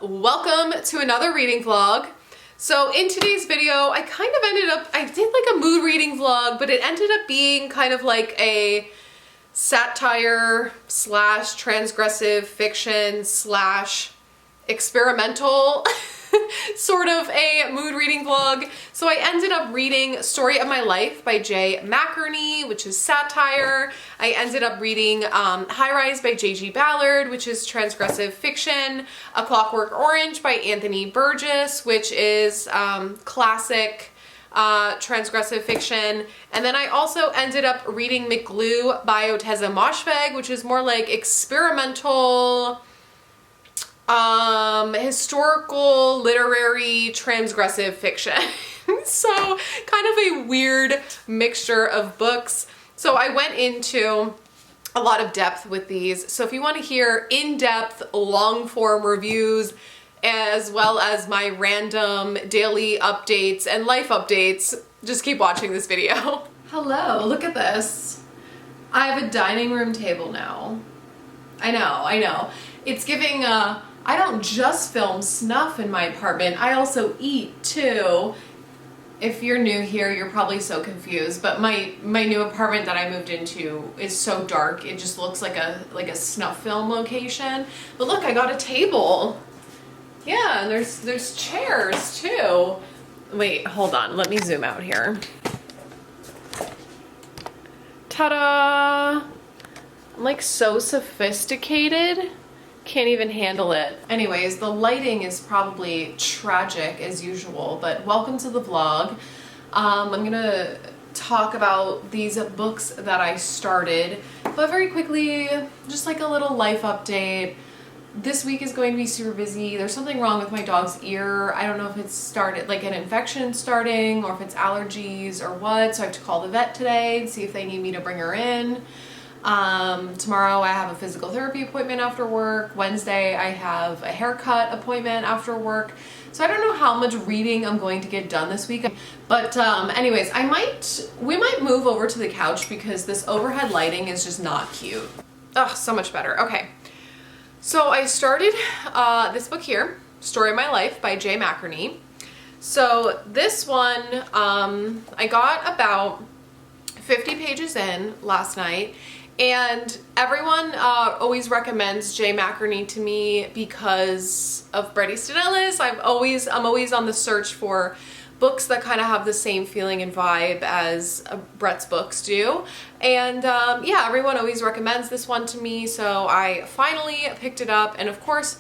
Welcome to another reading vlog. So in today's video, I did like a mood reading vlog, but it ended up being kind of like a satire slash transgressive fiction slash experimental sort of a mood reading vlog. So I ended up reading Story of My Life by J. McEnerney, which is satire. I ended up reading High Rise by J.G. Ballard, which is transgressive fiction. A Clockwork Orange by Anthony Burgess, which is classic transgressive fiction. And then I also ended up reading McGlue by Oteza Moshfegh, which is more like experimental, historical, literary, transgressive fiction. So kind of a weird mixture of books. So I went into a lot of depth with these. So if you want to hear in-depth, long-form reviews, as well as my random daily updates and life updates, just keep watching this video. Hello, look at this. I have a dining room table now. I know. It's giving I don't just film snuff in my apartment, I also eat too. If you're new here, you're probably so confused, but my new apartment that I moved into is so dark, it just looks like a snuff film location. But look, I got a table. Yeah, and there's chairs too. Wait, hold on, let me zoom out here. Ta-da! I'm like so sophisticated. Can't even handle it. Anyways, the lighting is probably tragic as usual, but welcome to the vlog. I'm gonna talk about these books that I started, but very quickly, just like a little life update. This week is going to be super busy. There's something wrong with my dog's ear. I don't know if it's started, like an infection starting, or if it's allergies or what, so I have to call the vet today and see if they need me to bring her in. Tomorrow I have a physical therapy appointment after work. Wednesday I have a haircut appointment after work. So I don't know how much reading I'm going to get done this week. But anyways, we might move over to the couch because this overhead lighting is just not cute. Ugh, so much better. Okay. So I started this book here, Story of My Life by J. McEnerney. So this one, I got about 50 pages in last night. And everyone always recommends J. McEnerney to me because of Bret Easton Ellis. I'm always on the search for books that kind of have the same feeling and vibe as Bret's books do. And yeah, everyone always recommends this one to me, so I finally picked it up. And of course,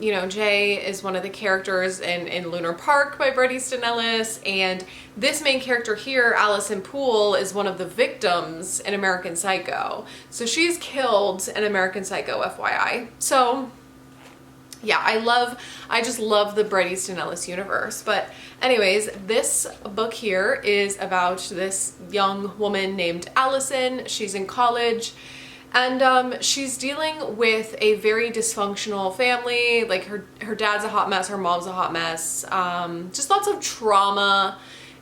you know, Jay is one of the characters in Lunar Park by Bret Easton Ellis, and this main character here, Allison Poole, is one of the victims in American Psycho. So she's killed in American Psycho, FYI. So yeah, I just love the Bret Easton Ellis universe. But anyways, this book here is about this young woman named Allison. She's in college. And she's dealing with a very dysfunctional family. Like her dad's a hot mess, her mom's a hot mess. Just lots of trauma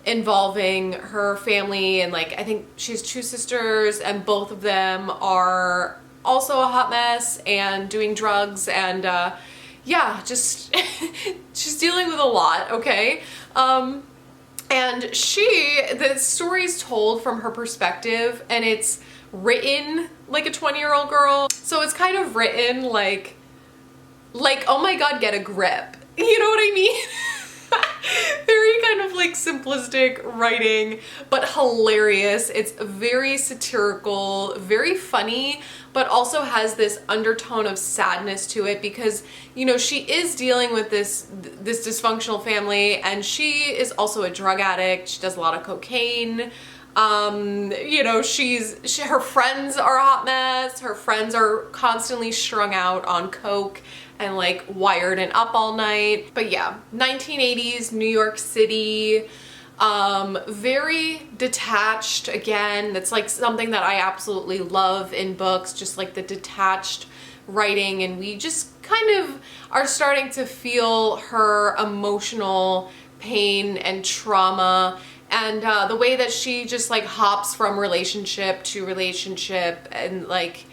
involving her family. And like, I think she has two sisters and both of them are also a hot mess and doing drugs. And yeah, just she's dealing with a lot, okay? And the story's told from her perspective, and it's written like a 20-year-old girl. So it's kind of written like, oh my God, get a grip. You know what I mean? Very kind of like simplistic writing, but hilarious. It's very satirical, very funny, but also has this undertone of sadness to it because, you know, she is dealing with this dysfunctional family, and she is also a drug addict. She does a lot of cocaine. You know, her friends are a hot mess. Her friends are constantly strung out on coke and like wired and up all night. But yeah, 1980s New York City, very detached again. That's like something that I absolutely love in books, just like the detached writing, and we just kind of are starting to feel her emotional pain and trauma. And the way that she just like hops from relationship to relationship and like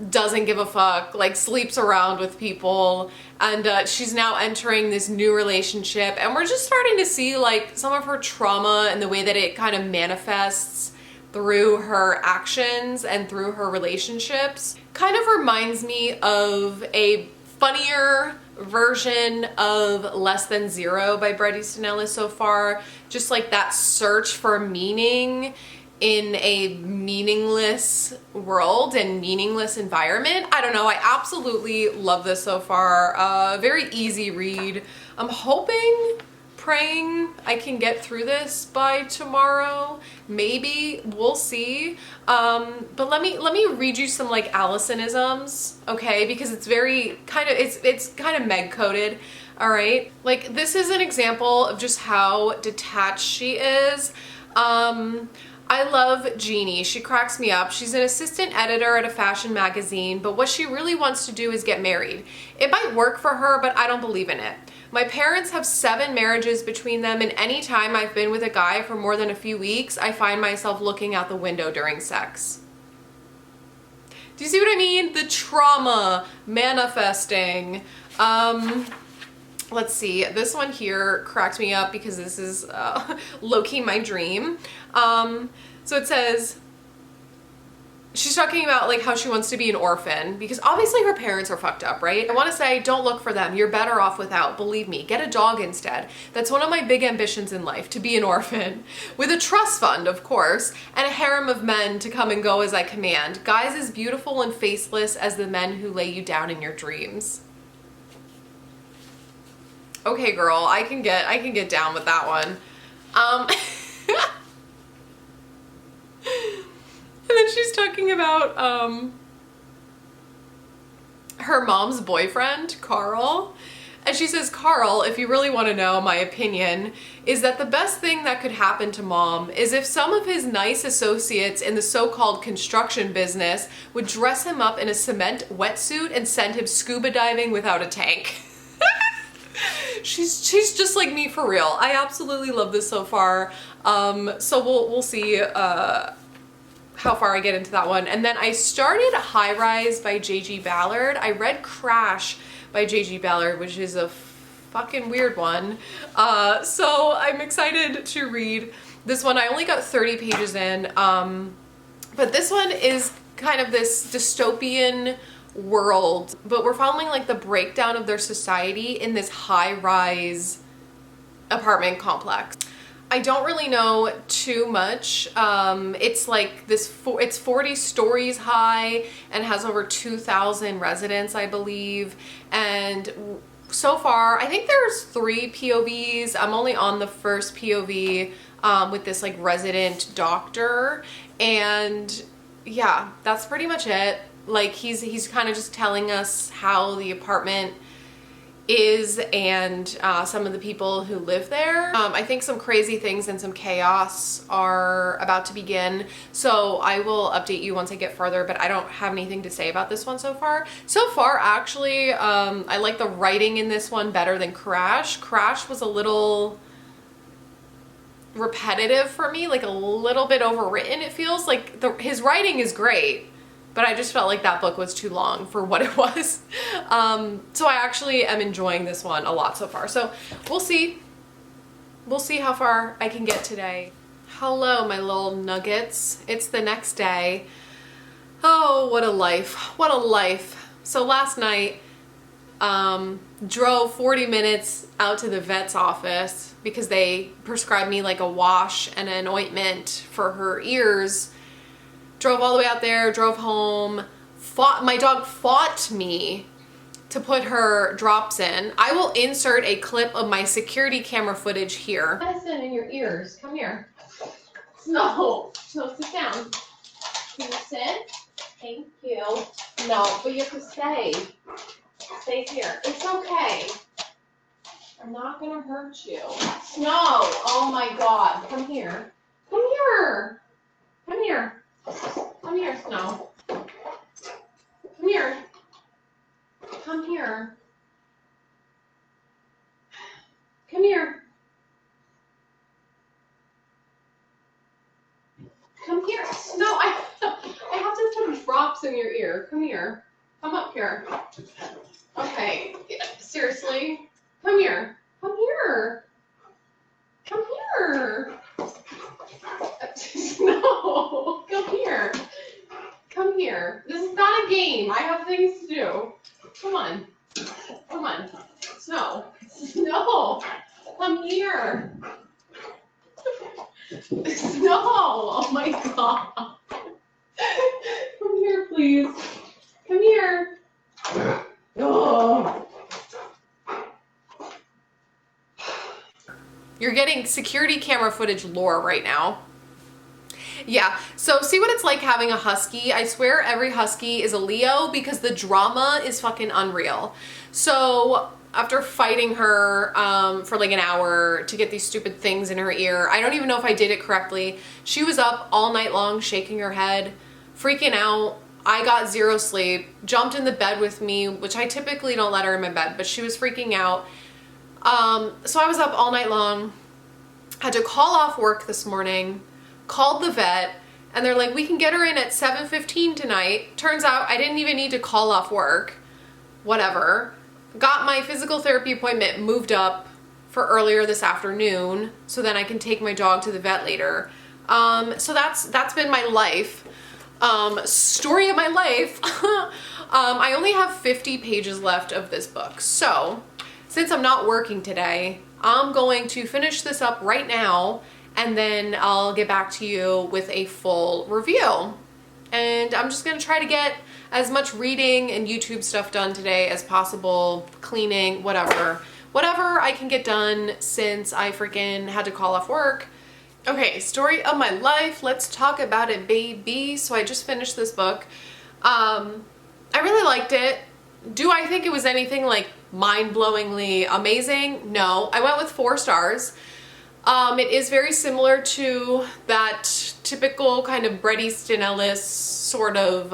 doesn't give a fuck, like sleeps around with people, and she's now entering this new relationship, and we're just starting to see like some of her trauma and the way that it kind of manifests through her actions and through her relationships. Kind of reminds me of a funnier version of Less Than Zero by Bret Easton Ellis so far. Just like that search for meaning in a meaningless world and meaningless environment. I don't know, I absolutely love this so far. Very easy read. I'm hoping, praying I can get through this by tomorrow. Maybe, we'll see. But let me read you some like Allisonisms, okay? Because it's very kind of, it's kind of Meg coded. All right, like this is an example of just how detached she is. I love Jeannie. She cracks me up. She's an assistant editor at a fashion magazine, but what she really wants to do is get married. It might work for her, but I don't believe in it. My parents have 7 marriages between them, and any time I've been with a guy for more than a few weeks, I find myself looking out the window during sex. Do you see what I mean? The trauma manifesting. Let's see, this one here cracked me up because this is low-key my dream. So it says, she's talking about like how she wants to be an orphan because obviously her parents are fucked up, right? I want to say, don't look for them. You're better off without. Believe me, get a dog instead. That's one of my big ambitions in life, to be an orphan. With a trust fund, of course, and a harem of men to come and go as I command. Guys as beautiful and faceless as the men who lay you down in your dreams. Okay, girl, I can get down with that one. And then she's talking about her mom's boyfriend, Carl. And she says, Carl, if you really want to know my opinion, is that the best thing that could happen to Mom is if some of his nice associates in the so-called construction business would dress him up in a cement wetsuit and send him scuba diving without a tank. She's just like me for real. I absolutely love this so far. So we'll see how far I get into that one. And then I started High Rise by J.G. Ballard. I read Crash by J.G. Ballard, which is a fucking weird one. So I'm excited to read this one. I only got 30 pages in, but this one is kind of this dystopian world, but we're following like the breakdown of their society in this high-rise apartment complex. I don't really know too much. It's like this, it's 40 stories high and has over 2,000 residents, I believe. And so far, I think there's 3 POVs. I'm only on the first POV with this like resident doctor. And yeah, that's pretty much it. Like he's kind of just telling us how the apartment is and some of the people who live there. I think some crazy things and some chaos are about to begin, so I will update you once I get further, but I don't have anything to say about this one so far. So far, actually, I like the writing in this one better than Crash. Crash was a little repetitive for me, like a little bit overwritten, it feels. Like his writing is great, but I just felt like that book was too long for what it was. So I actually am enjoying this one a lot so far. So we'll see. We'll see how far I can get today. Hello, my little nuggets. It's the next day. Oh, what a life. What a life. So last night, drove 40 minutes out to the vet's office because they prescribed me like a wash and an ointment for her ears. Drove all the way out there, drove home, my dog fought me to put her drops in. I will insert a clip of my security camera footage here. Medicine in your ears, come here. No, sit down. Can you sit? Thank you. No, but you have to stay. Stay here. It's okay. I'm not gonna hurt you. Snow, oh my God, come here. Come here. Come here. Come here, Snow. Come here. Come here. Come here. Come here. Snow, I have to put drops in your ear. Come here. Come up here. Okay, seriously? Come here. Come here. Come here. No, come here. Come here. This is not a game. I have things to do. Come on. Come on. Snow. Snow. Come here. Snow. Oh my God. Come here, please. Come here. Oh. You're getting security camera footage lore right now. Yeah, so see what it's like having a husky. I swear every husky is a Leo because the drama is fucking unreal. So after fighting her for like an hour to get these stupid things in her ear, I don't even know if I did it correctly. She was up all night long shaking her head, freaking out. I got zero sleep, jumped in the bed with me, which I typically don't let her in my bed, but she was freaking out. So I was up all night long, had to call off work this morning, called the vet, and they're like, we can get her in at 7:15 tonight. Turns out I didn't even need to call off work. Whatever. Got my physical therapy appointment moved up for earlier this afternoon so then I can take my dog to the vet later. So that's been my life. Story of my life. I only have 50 pages left of this book. So since I'm not working today, I'm going to finish this up right now, and then I'll get back to you with a full review. And I'm just gonna try to get as much reading and YouTube stuff done today as possible, cleaning, whatever I can get done since I freaking had to call off work. Okay, story of my life. Let's talk about it, baby. So I just finished this book. I really liked it. Do I think it was anything like mind-blowingly amazing? No. I went with 4 stars. It is very similar to that typical kind of Bret Easton Ellis sort of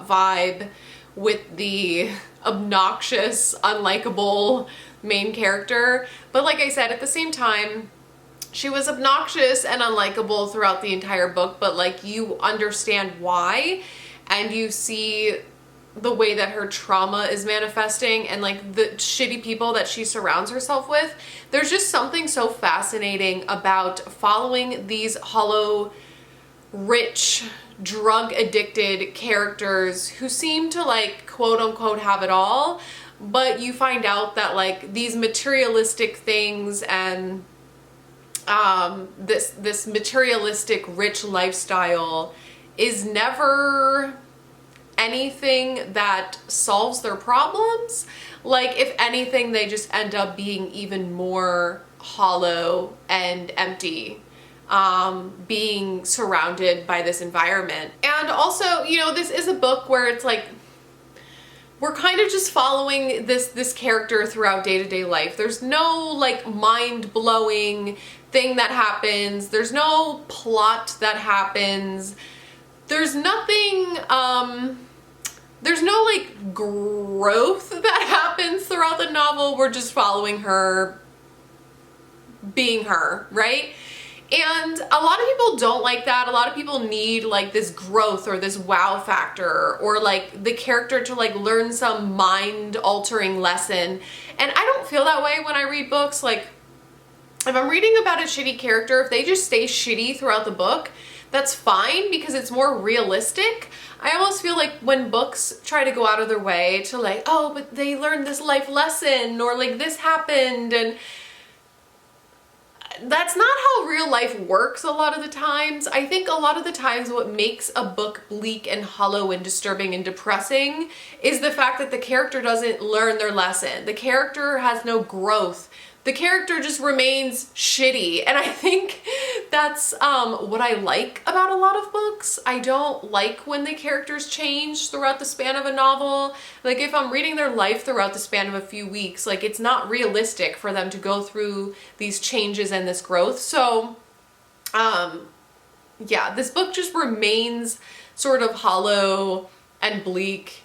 vibe with the obnoxious, unlikable main character. But like I said, at the same time, she was obnoxious and unlikable throughout the entire book, but like you understand why, and you see the way that her trauma is manifesting and like the shitty people that she surrounds herself with. There's just something so fascinating about following these hollow, rich, drug addicted characters who seem to like quote unquote have it all, but you find out that like these materialistic things and this materialistic rich lifestyle is never anything that solves their problems. Like if anything, they just end up being even more hollow and empty, being surrounded by this environment. And also, you know, this is a book where it's like we're kind of just following this character throughout day-to-day life. There's no like mind-blowing thing that happens. There's no plot that happens. There's nothing, there's no like growth that happens throughout the novel. We're just following her being her, right? And a lot of people don't like that. A lot of people need like this growth or this wow factor or like the character to like learn some mind altering lesson. And I don't feel that way when I read books. Like if I'm reading about a shitty character, if they just stay shitty throughout the book, that's fine because it's more realistic. I almost feel like when books try to go out of their way to like, oh, but they learned this life lesson or like this happened, and that's not how real life works a lot of the times. I think a lot of the times what makes a book bleak and hollow and disturbing and depressing is the fact that the character doesn't learn their lesson. The character has no growth. The character just remains shitty. And I think that's what I like about a lot of books. I don't like when the characters change throughout the span of a novel. Like if I'm reading their life throughout the span of a few weeks, like it's not realistic for them to go through these changes and this growth. So yeah, this book just remains sort of hollow and bleak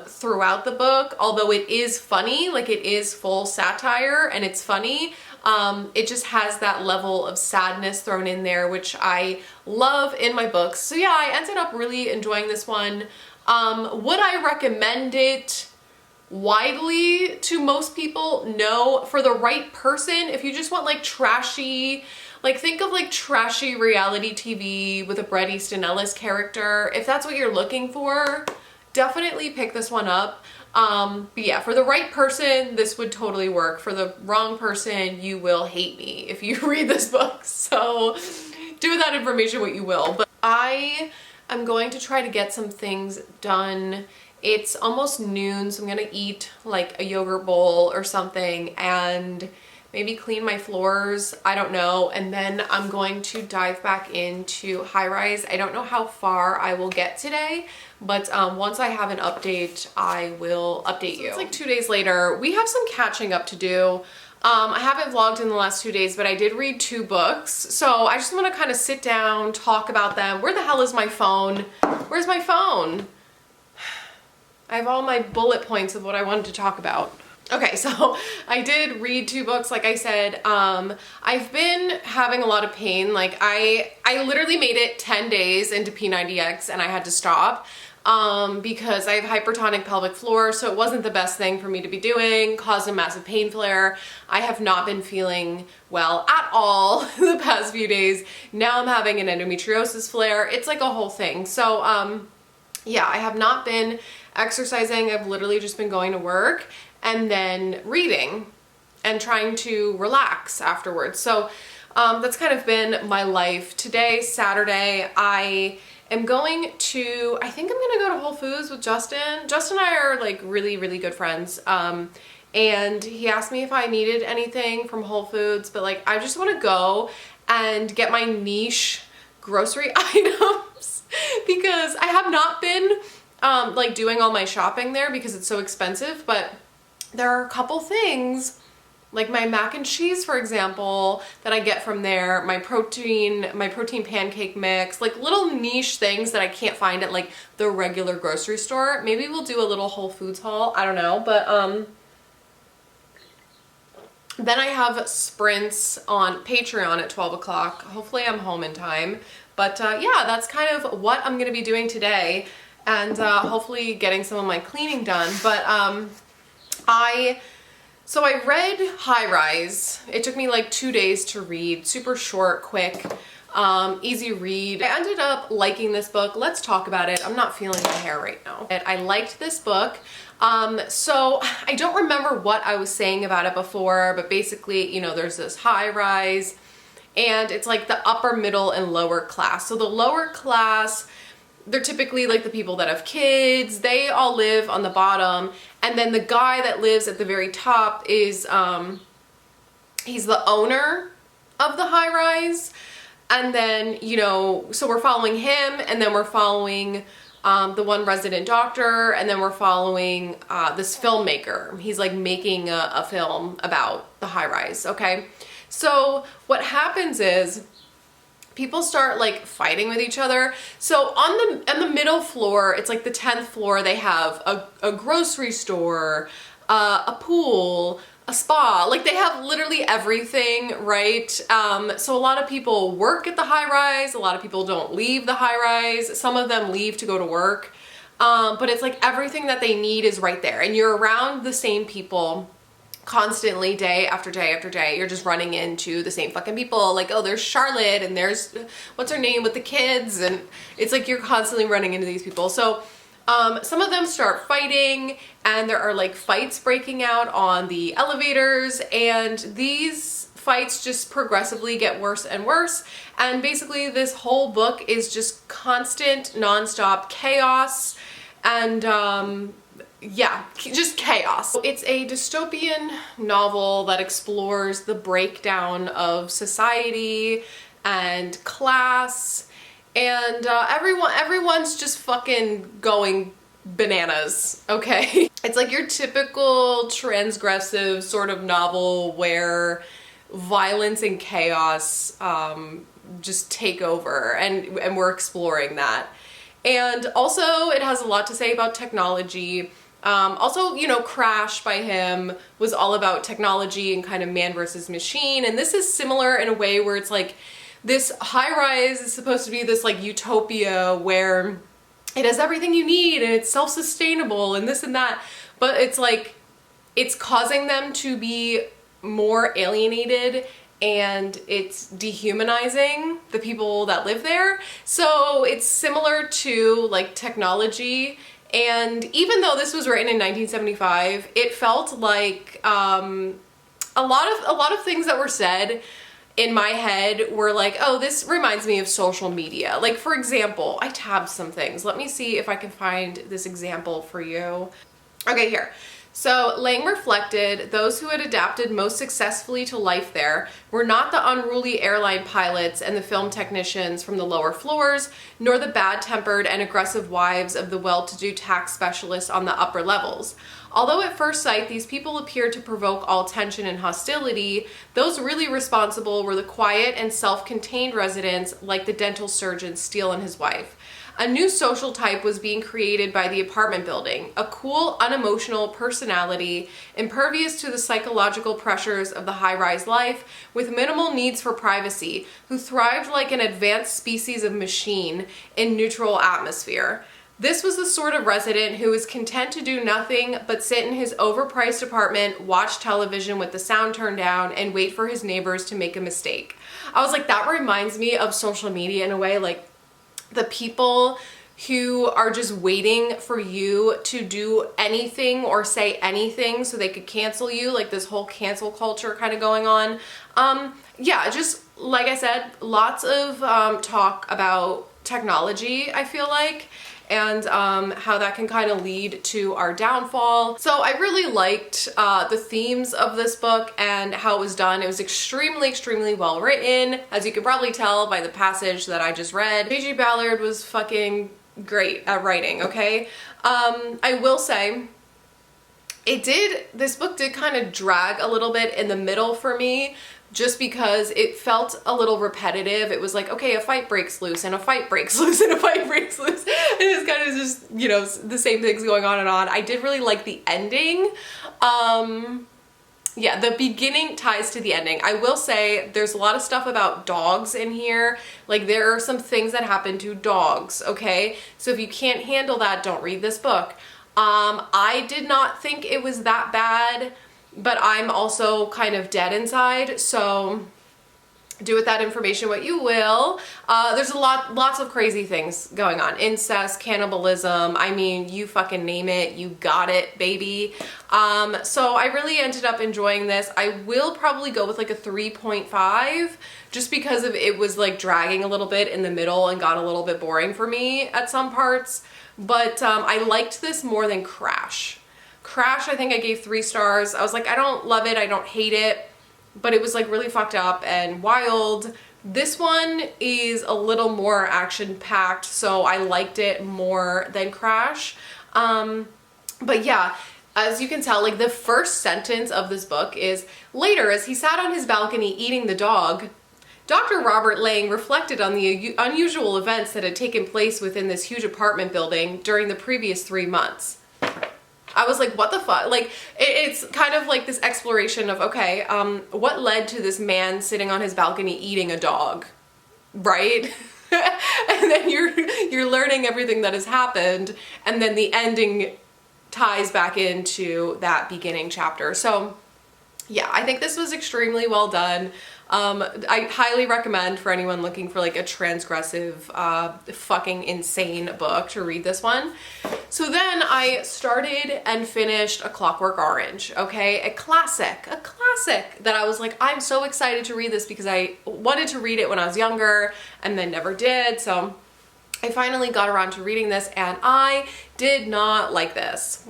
throughout the book, although it is funny, like it is full satire and it's funny. It just has that level of sadness thrown in there, which I love in my books. So yeah, I ended up really enjoying this one. Would I recommend it widely to most people? No. For the right person, if you just want like trashy, like think of like trashy reality TV with a Bret Easton Ellis character, if that's what you're looking for, definitely pick this one up. But yeah, for the right person, this would totally work. For the wrong person, you will hate me if you read this book. So do with that information what you will. But I am going to try to get some things done. It's almost noon, so I'm gonna eat like a yogurt bowl or something and maybe clean my floors, I don't know, and then I'm going to dive back into High Rise. I don't know how far I will get today, but once I have an update, I will update you. It's like 2 days later. We have some catching up to do. I haven't vlogged in the last 2 days, but I did read 2 books, so I just want to kind of sit down, talk about them. Where the hell is my phone? Where's my phone? I have all my bullet points of what I wanted to talk about. Okay, so I did read 2 books, like I said. I've been having a lot of pain. Like I literally made it 10 days into P90X and I had to stop because I have hypertonic pelvic floor, so it wasn't the best thing for me to be doing, caused a massive pain flare. I have not been feeling well at all the past few days. Now I'm having an endometriosis flare. It's like a whole thing. So yeah, I have not been exercising. I've literally just been going to work and then reading and trying to relax afterwards. So that's kind of been my life. Today, Saturday, I am going to, I think I'm gonna go to Whole Foods with Justin. Justin and I are like really, really good friends. And he asked me if I needed anything from Whole Foods, but like, I just wanna go and get my niche grocery items because I have not been like doing all my shopping there because it's so expensive, but there are a couple things like my mac and cheese, for example, that I get from there, my protein pancake mix, like little niche things that I can't find at like the regular grocery store. Maybe we'll do a little Whole Foods haul, I don't know, but then I have sprints on Patreon at 12 o'clock. Hopefully I'm home in time. But yeah, that's kind of what I'm gonna be doing today and hopefully getting some of my cleaning done. But so I read High Rise. It took me like 2 days to read, super short, quick, easy read. I ended up liking this book. Let's talk about it. I'm not feeling my hair right now. I liked this book. So I don't remember what I was saying about it before, but basically, you know, there's this high rise and it's like the upper, middle, and lower class. So the lower class, they're typically like the people that have kids, they all live on the bottom, and then the guy that lives at the very top is, he's the owner of the high rise, and then, you know, so we're following him, and then we're following the one resident doctor, and then we're following this filmmaker. He's like making a film about the high rise, okay? So what happens is, people start like fighting with each other. So on the middle floor, it's like the 10th floor, they have a grocery store, a pool, a spa, like they have literally everything, right? So a lot of people work at the high rise, a lot of people don't leave the high rise, some of them leave to go to work, but it's like everything that they need is right there, and you're around the same people constantly, day after day after day. You're just running into the same fucking people. Like, oh, there's Charlotte, and there's what's her name with the kids, and it's like you're constantly running into these people. So some of them start fighting, and there are like fights breaking out on the elevators, and these fights just progressively get worse and worse. And basically this whole book is just constant, nonstop chaos and yeah, just chaos. It's a dystopian novel that explores the breakdown of society and class, and everyone's just fucking going bananas, okay? It's like your typical transgressive sort of novel where violence and chaos just take over, and we're exploring that. And also it has a lot to say about technology Also, you know, Crash by him was all about technology and kind of man versus machine. And this is similar in a way where it's like this high rise is supposed to be this like utopia where it has everything you need and it's self-sustainable and this and that. But it's like, it's causing them to be more alienated and it's dehumanizing the people that live there. So it's similar to like technology. And even though this was written in 1975, it felt like a lot of things that were said in my head were like, oh, this reminds me of social media. Like, for example, I tabbed some things. Let me see if I can find this example for you. Okay, here. So Lang reflected those who had adapted most successfully to life there were not the unruly airline pilots and the film technicians from the lower floors, nor the bad-tempered and aggressive wives of the well-to-do tax specialists on the upper levels. Although at first sight these people appeared to provoke all tension and hostility, those really responsible were the quiet and self-contained residents like the dental surgeon Steele and his wife. A new social type was being created by the apartment building, a cool, unemotional personality, impervious to the psychological pressures of the high-rise life, with minimal needs for privacy, who thrived like an advanced species of machine in neutral atmosphere. This was the sort of resident who was content to do nothing but sit in his overpriced apartment, watch television with the sound turned down, and wait for his neighbors to make a mistake. I was like, that reminds me of social media in a way, like, the people who are just waiting for you to do anything or say anything so they could cancel you, like this whole cancel culture kind of going on. Yeah, just like I said, lots of talk about technology, I feel like, and how that can kind of lead to our downfall. So I really liked the themes of this book and how it was done. It was extremely, extremely well written, as you can probably tell by the passage that I just read. J.G. Ballard was fucking great at writing, okay? I will say, this book did kind of drag a little bit in the middle for me, just because it felt a little repetitive. It was like, okay, a fight breaks loose and a fight breaks loose and a fight breaks loose. And it's kind of just, you know, the same things going on and on. I did really like the ending. Yeah, the beginning ties to the ending. I will say there's a lot of stuff about dogs in here. Like, there are some things that happen to dogs, okay? So if you can't handle that, don't read this book. I did not think it was that bad, but I'm also kind of dead inside, so do with that information what you will. There's lots of crazy things going on. Incest, cannibalism, I mean, you fucking name it, you got it, baby. So I really ended up enjoying this. I will probably go with like a 3.5, just because of it was like dragging a little bit in the middle and got a little bit boring for me at some parts. But I liked this more than Crash. Crash, I think I gave 3 stars. I was like, I don't love it, I don't hate it, but it was like really fucked up and wild. This one is a little more action-packed, so I liked it more than Crash. But yeah, as you can tell, like the first sentence of this book is, later, as he sat on his balcony eating the dog, Dr. Robert Lang reflected on the unusual events that had taken place within this huge apartment building during the previous 3 months. I was like, what the fuck? Like, it's kind of like this exploration of, okay, what led to this man sitting on his balcony eating a dog, right? And then you're learning everything that has happened, and then the ending ties back into that beginning chapter. So yeah, I think this was extremely well done. I highly recommend for anyone looking for like a transgressive, fucking insane book to read this one. So then I started and finished A Clockwork Orange, okay? A classic that I was like, I'm so excited to read this because I wanted to read it when I was younger and then never did. So I finally got around to reading this and I did not like this.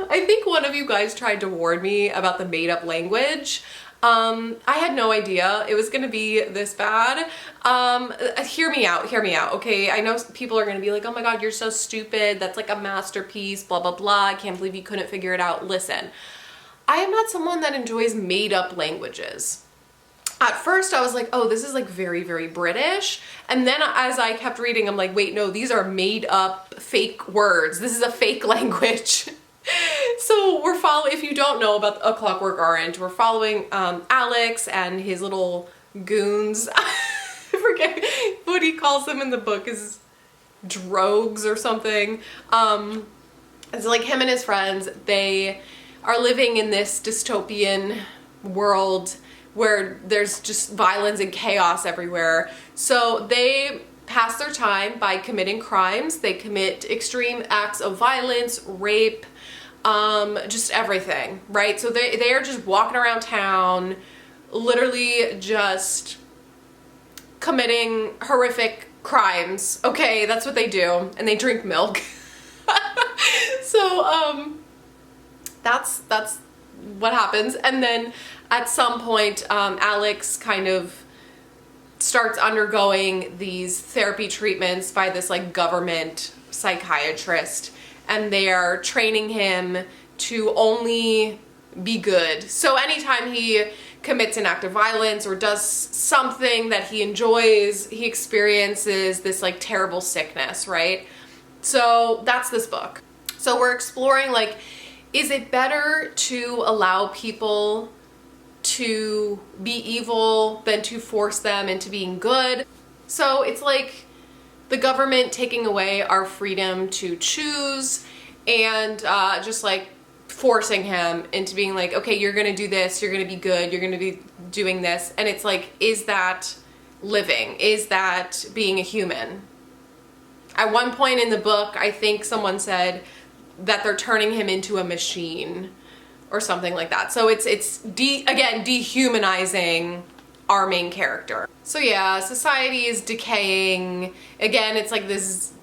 I think one of you guys tried to warn me about the made-up language. I had no idea it was gonna be this bad. Hear me out, okay? I know people are gonna be like, oh my god, you're so stupid, that's like a masterpiece, blah, blah, blah, I can't believe you couldn't figure it out. Listen, I am not someone that enjoys made-up languages. at first I was like, oh, this is like very, very British. And then as I kept reading, I'm like, wait, no, these are made up fake words. This is a fake language. So we're following, if you don't know about A Clockwork Orange, we're following Alex and his little goons. I forget what he calls them in the book, is drogues or something. It's like him and his friends, they are living in this dystopian world where there's just violence and chaos everywhere. So they pass their time by committing crimes. They commit extreme acts of violence, rape, just everything, right? So they are just walking around town, literally just committing horrific crimes. Okay, that's what they do. And they drink milk. So, that's what happens. And then at some point, Alex kind of starts undergoing these therapy treatments by this like government psychiatrist, and they are training him to only be good. So anytime he commits an act of violence or does something that he enjoys, he experiences this like terrible sickness, right? So that's this book. So we're exploring, like, is it better to allow people to be evil than to force them into being good? So it's like the government taking away our freedom to choose and just like forcing him into being like, okay, you're gonna do this, you're gonna be good, you're gonna be doing this. And it's like, is that living? Is that being a human? At one point in the book, I think someone said that they're turning him into a machine or something like that. So it's again, dehumanizing our main character. So yeah, society is decaying. Again, it's like this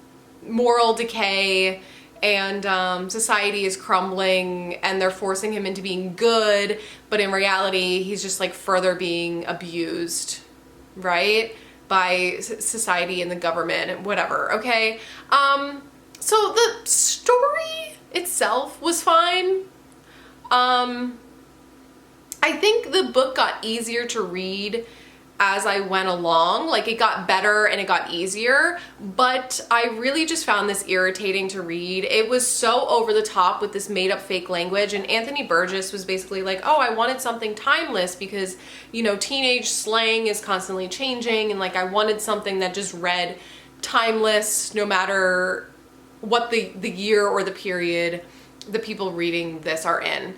moral decay, and society is crumbling, and they're forcing him into being good, but in reality, he's just like further being abused, right? By society and the government and whatever, okay? So the story itself was fine. I think the book got easier to read as I went along. Like, it got better and it got easier, but I really just found this irritating to read. It was so over the top with this made up fake language, and Anthony Burgess was basically like, oh, I wanted something timeless because, you know, teenage slang is constantly changing, and like I wanted something that just read timeless no matter what the year or the period the people reading this are in.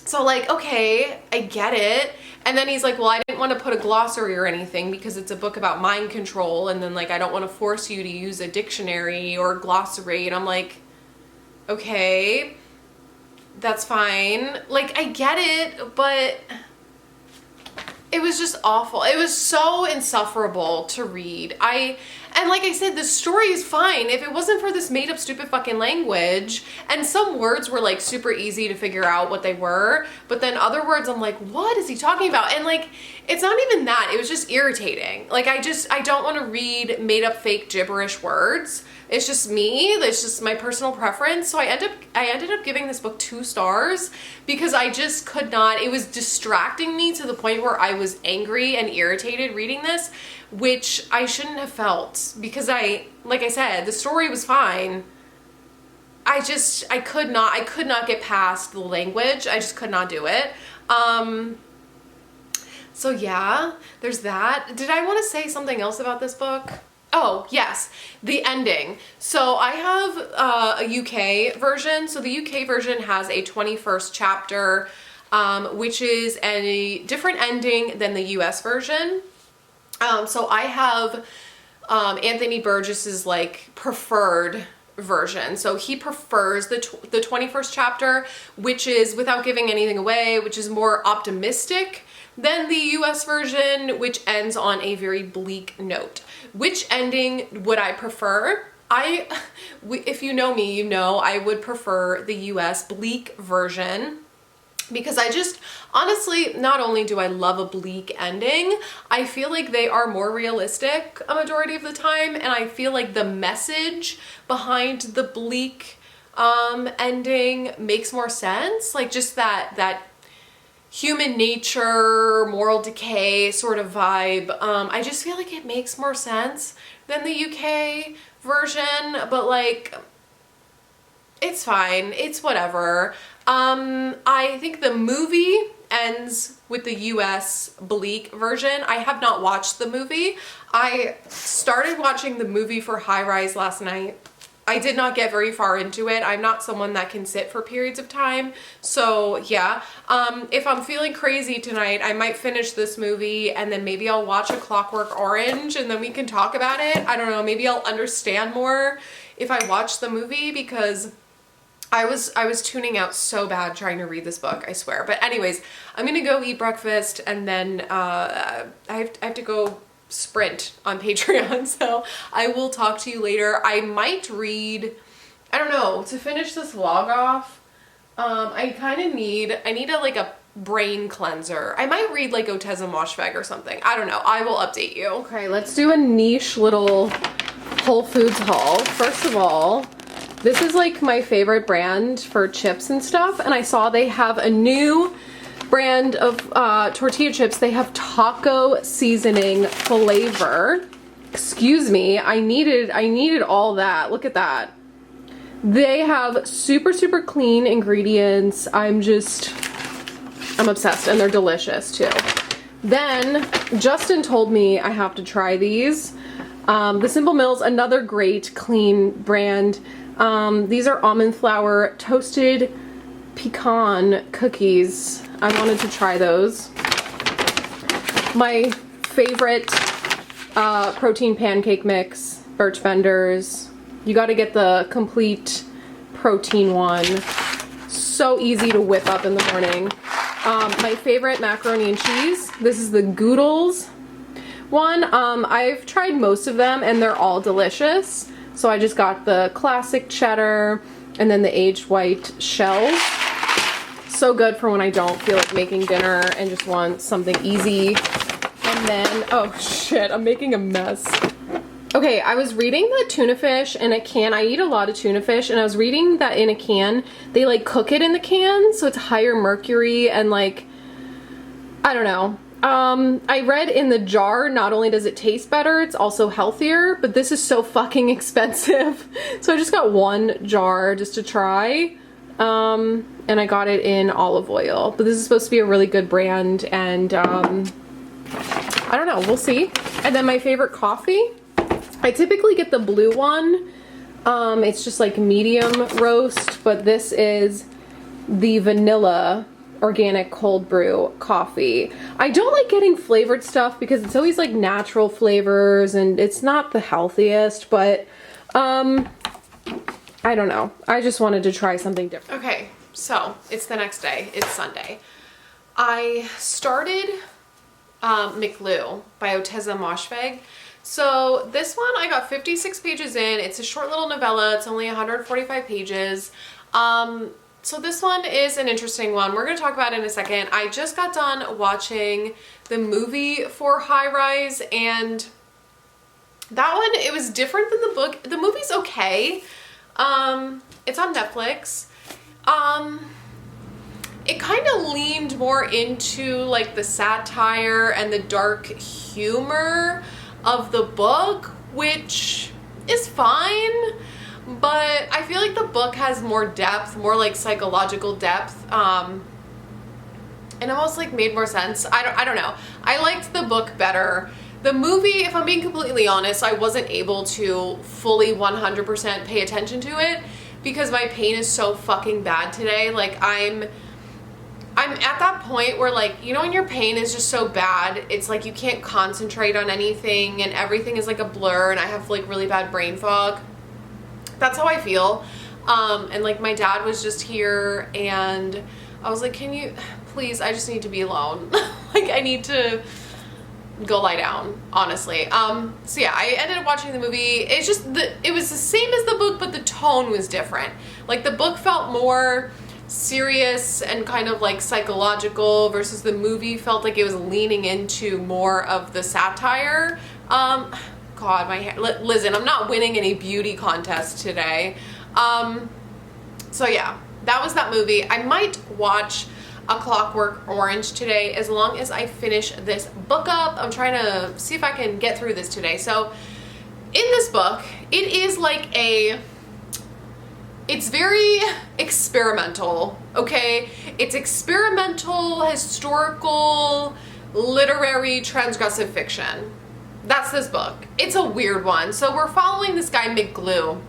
So like, okay, I get it. And then he's like, well, I didn't want to put a glossary or anything because it's a book about mind control, and then like I don't want to force you to use a dictionary or a glossary. And I'm like, okay, that's fine. Like, I get it, but it was just awful. It was so insufferable to read. And like I said, the story is fine if it wasn't for this made up stupid fucking language. And some words were like super easy to figure out what they were, but then other words I'm like, what is he talking about? And like, it's not even that, it was just irritating. Like, I don't want to read made up fake gibberish words. It's just me, it's just my personal preference. So I ended up giving this book 2 stars because I just could not, it was distracting me to the point where I was angry and irritated reading this, which I shouldn't have felt, because like I said, the story was fine. I could not get past the language. I just could not do it. So yeah, there's that. Did I want to say something else about this book? Oh, yes, the ending. So I have a UK version. So the UK version has a 21st chapter, which is a different ending than the US version. So I have Anthony Burgess's like preferred version. So he prefers the 21st chapter, which is, without giving anything away, which is more optimistic than the US version, which ends on a very bleak note. Which ending would I prefer? If you know me, you know I would prefer the US bleak version, because I just, honestly, not only do I love a bleak ending, I feel like they are more realistic a majority of the time, and I feel like the message behind the bleak ending makes more sense. Like, just that human nature, moral decay sort of vibe. I just feel like it makes more sense than the UK version, but like, it's fine. It's whatever. I think the movie ends with the US bleak version. I have not watched the movie. I started watching the movie for High Rise last night. I did not get very far into it. I'm not someone that can sit for periods of time. So yeah, if I'm feeling crazy tonight, I might finish this movie and then maybe I'll watch A Clockwork Orange and then we can talk about it. I don't know, maybe I'll understand more if I watch the movie, because I was tuning out so bad trying to read this book, I swear. But anyways, I'm gonna go eat breakfast and then I have to go sprint on Patreon, so I will talk to you later. I might read, I don't know, to finish this vlog off, I need a brain cleanser. I might read like Oteza Moshfegh or something. I don't know. I will update you. Okay, let's do a niche little Whole Foods haul. First of all, this is like my favorite brand for chips and stuff, and I saw they have a new brand of tortilla chips. They have taco seasoning flavor. Excuse me, I needed all that. Look at that. They have super clean ingredients. I'm obsessed, and they're delicious too. Then Justin told me I have to try these. The Simple Mills, another great clean brand. These are almond flour toasted pecan cookies. I wanted to try those. My favorite protein pancake mix, Birch Benders. You got to get the complete protein one. So easy to whip up in the morning. My favorite macaroni and cheese. This is the Goodles one. I've tried most of them and they're all delicious. So I just got the classic cheddar and then the aged white shells. So good for when I don't feel like making dinner and just want something easy. And then, oh shit, I'm making a mess. Okay, I was reading the tuna fish in a can. I eat a lot of tuna fish, and I was reading that in a can, they like cook it in the can, so it's higher mercury and like, I don't know. I read in the jar, not only does it taste better, it's also healthier, but this is so fucking expensive. So I just got one jar just to try. And I got it in olive oil, but this is supposed to be a really good brand, and I don't know, we'll see. And then my favorite coffee, I typically get the blue one. It's just like medium roast, but this is the vanilla organic cold brew coffee. I don't like getting flavored stuff because it's always like natural flavors and it's not the healthiest, but I don't know. I just wanted to try something different. Okay, so it's the next day. It's Sunday. I started McLuh by Oteza Moshfegh. So this one, I got 56 pages in. It's a short little novella. It's only 145 pages. So this one is an interesting one. We're going to talk about it in a second. I just got done watching the movie for High Rise, and that one, it was different than the book. The movie's okay. It's on Netflix. It kind of leaned more into like the satire and the dark humor of the book, which is fine, but I feel like the book has more depth, more like psychological depth, and almost like made more sense. I don't know. I liked the book better. The movie, if I'm being completely honest, I wasn't able to fully 100% pay attention to it because my pain is so fucking bad today. Like I'm at that point where, like, you know, when your pain is just so bad, it's like you can't concentrate on anything and everything is like a blur, and I have like really bad brain fog. That's how I feel. And like my dad was just here and I was like, can you please, I just need to be alone. Like I need to go lie down, honestly. So yeah, I ended up watching the movie. It's just it was the same as the book, but the tone was different. Like the book felt more serious and kind of like psychological versus the movie felt like it was leaning into more of the satire. God, my hair. Listen, I'm not winning any beauty contest today. So yeah, that was that movie. I might watch a Clockwork Orange today as long as I finish this book up. I'm trying to see if I can get through this today. So in this book, it is like it's very experimental, okay? It's experimental, historical, literary, transgressive fiction. That's this book. It's a weird one. So we're following this guy, McGlue,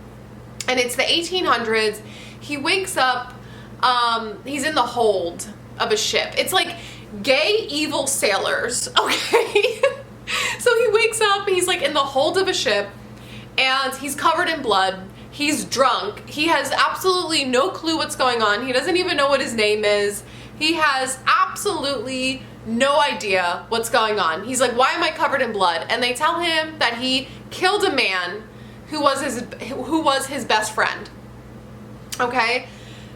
and it's the 1800s. He wakes up, he's in the hold of a ship. It's like gay, evil sailors, okay? So he wakes up, he's like in the hold of a ship, and he's covered in blood. He's drunk. He has absolutely no clue what's going on. He doesn't even know what his name is. He has absolutely no idea what's going on. He's like, why am I covered in blood? And they tell him that he killed a man who was his best friend. Okay?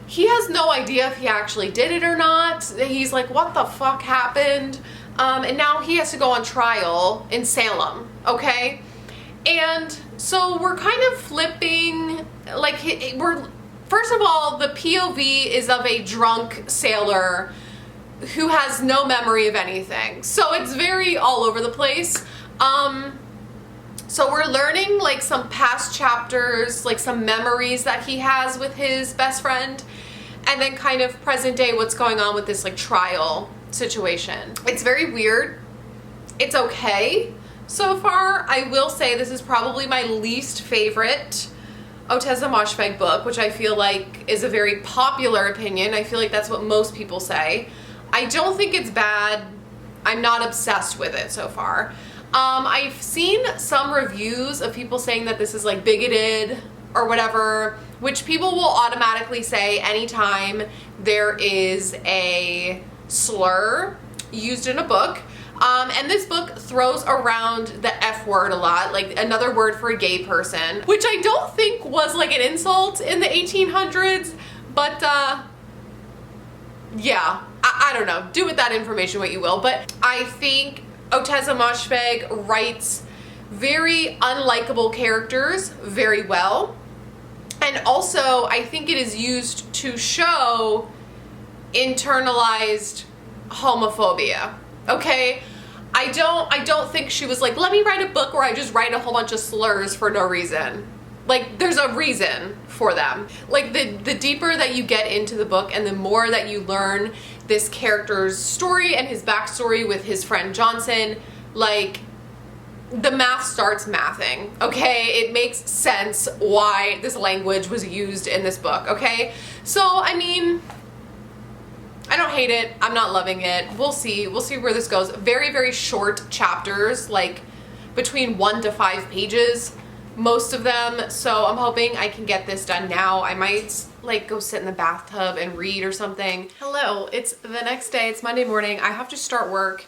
He has no idea if he actually did it or not. He's like, what the fuck happened? And now he has to go on trial in Salem. Okay? And so we're kind of flipping, like, first of all, the POV is of a drunk sailor who has no memory of anything. So it's very all over the place. So we're learning like some past chapters, like some memories that he has with his best friend, and then kind of present day what's going on with this like trial situation. It's very weird. It's okay. So far, I will say this is probably my least favorite Otteza Moshfegh book, which I feel like is a very popular opinion. I feel like that's what most people say. I don't think it's bad. I'm not obsessed with it so far. I've seen some reviews of people saying that this is like bigoted or whatever, which people will automatically say anytime there is a slur used in a book. And this book throws around the F word a lot, like another word for a gay person, which I don't think was like an insult in the 1800s, but yeah, I don't know. Do with that information what you will, but I think Otteza Moshfegh writes very unlikable characters very well, and also I think it is used to show internalized homophobia. Okay, I don't think she was like, let me write a book where I just write a whole bunch of slurs for no reason. Like, there's a reason for them. Like, the deeper that you get into the book and the more that you learn this character's story and his backstory with his friend Johnson, like, the math starts mathing, okay? It makes sense why this language was used in this book, okay? So, I mean, I don't hate it. I'm not loving it. We'll see. We'll see where this goes. Very, very short chapters, like between 1 to 5 pages, most of them. So I'm hoping I can get this done now. I might like go sit in the bathtub and read or something. Hello, it's the next day. It's Monday morning. I have to start work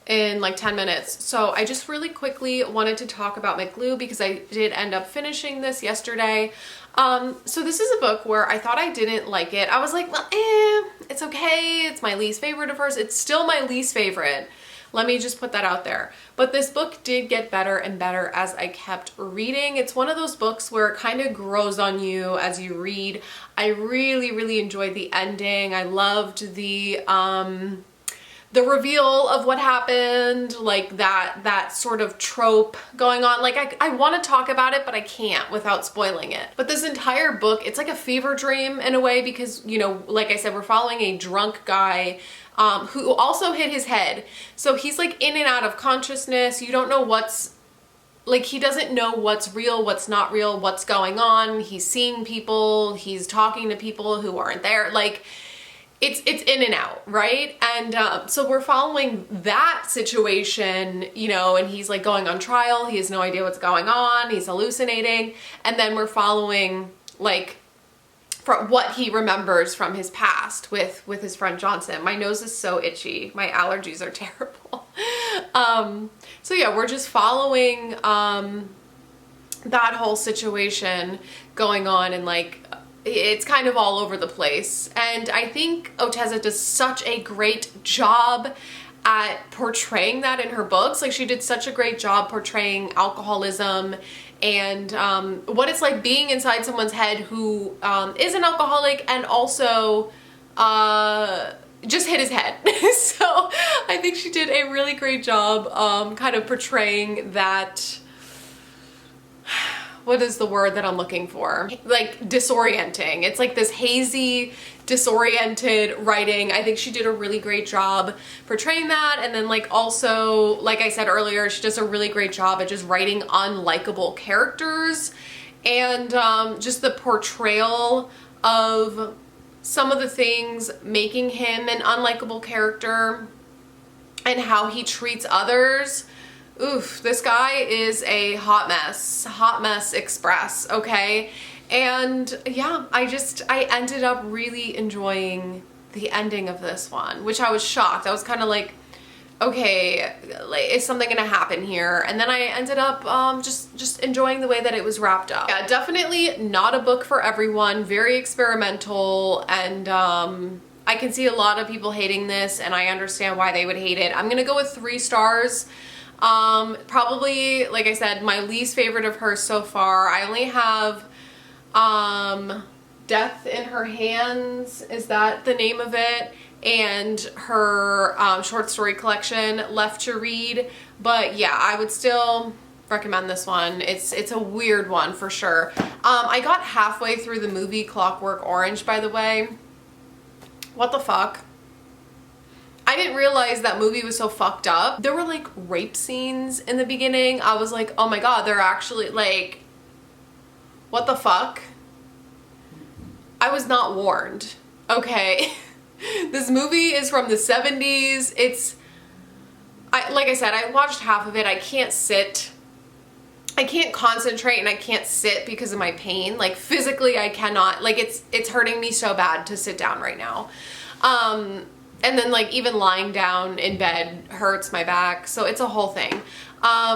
in like 10 minutes. So I just really quickly wanted to talk about McGlue because I did end up finishing this yesterday. So this is a book where I thought I didn't like it. I was like, well, it's okay. It's my least favorite of hers. It's still my least favorite. Let me just put that out there. But this book did get better and better as I kept reading. It's one of those books where it kind of grows on you as you read. I really, really enjoyed the ending. I loved the reveal of what happened, like that sort of trope going on. Like I want to talk about it, but I can't without spoiling it. But this entire book, it's like a fever dream in a way because, you know, like I said, we're following a drunk guy who also hit his head. So he's like in and out of consciousness. You don't know what's, like, he doesn't know what's real, what's not real, what's going on. He's seeing people, he's talking to people who aren't there. Like, it's in and out, right? And so we're following that situation, you know, and he's like going on trial. He has no idea what's going on. He's hallucinating. And then we're following like from what he remembers from his past with his friend Johnson. My nose is so itchy. My allergies are terrible. So yeah, we're just following that whole situation going on, and like it's kind of all over the place. And I think Otteza does such a great job at portraying that in her books. Like, she did such a great job portraying alcoholism and what it's like being inside someone's head who is an alcoholic, and also just hit his head. So I think she did a really great job kind of portraying that, what is the word that I'm looking for? Like disorienting. It's like this hazy, disoriented writing. I think she did a really great job portraying that. And then like also, like I said earlier, she does a really great job at just writing unlikable characters, and just the portrayal of some of the things making him an unlikable character and how he treats others. Oof, this guy is a hot mess express, okay? And yeah, I ended up really enjoying the ending of this one, which I was shocked. I was kind of like, okay, like, is something gonna happen here? And then I ended up just enjoying the way that it was wrapped up. Yeah, definitely not a book for everyone, very experimental, and I can see a lot of people hating this, and I understand why they would hate it. I'm gonna go with 3 stars. Probably, like I said, my least favorite of hers so far. I only have Death in Her Hands, is that the name of it? And her short story collection left to read. But yeah, I would still recommend this one. It's a weird one for sure. I got halfway through the movie Clockwork Orange, by the way. What the fuck? I didn't realize that movie was so fucked up. There were like rape scenes in the beginning. I was like, oh my god, they're actually like, what the fuck? I was not warned, okay? This movie is from the 70s. Like I said, I watched half of it. I can't concentrate, and I can't sit because of my pain. Like physically I cannot, like it's hurting me so bad to sit down right now. And then like even lying down in bed hurts my back. So it's a whole thing.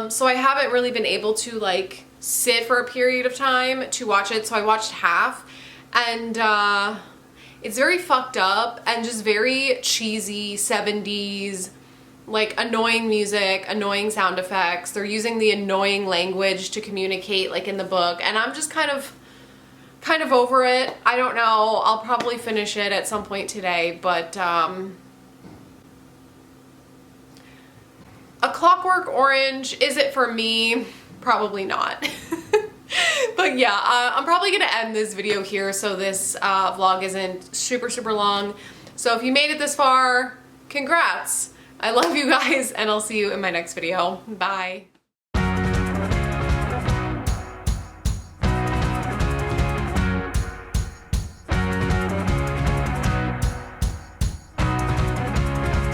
So I haven't really been able to like sit for a period of time to watch it. So I watched half, and it's very fucked up and just very cheesy 70s, like annoying music, annoying sound effects. They're using the annoying language to communicate like in the book, and I'm just kind of over it. I don't know. I'll probably finish it at some point today, but A Clockwork Orange, is it for me? Probably not. But yeah, I'm probably gonna end this video here so this vlog isn't super long. So if you made it this far, congrats. I love you guys, and I'll see you in my next video. Bye.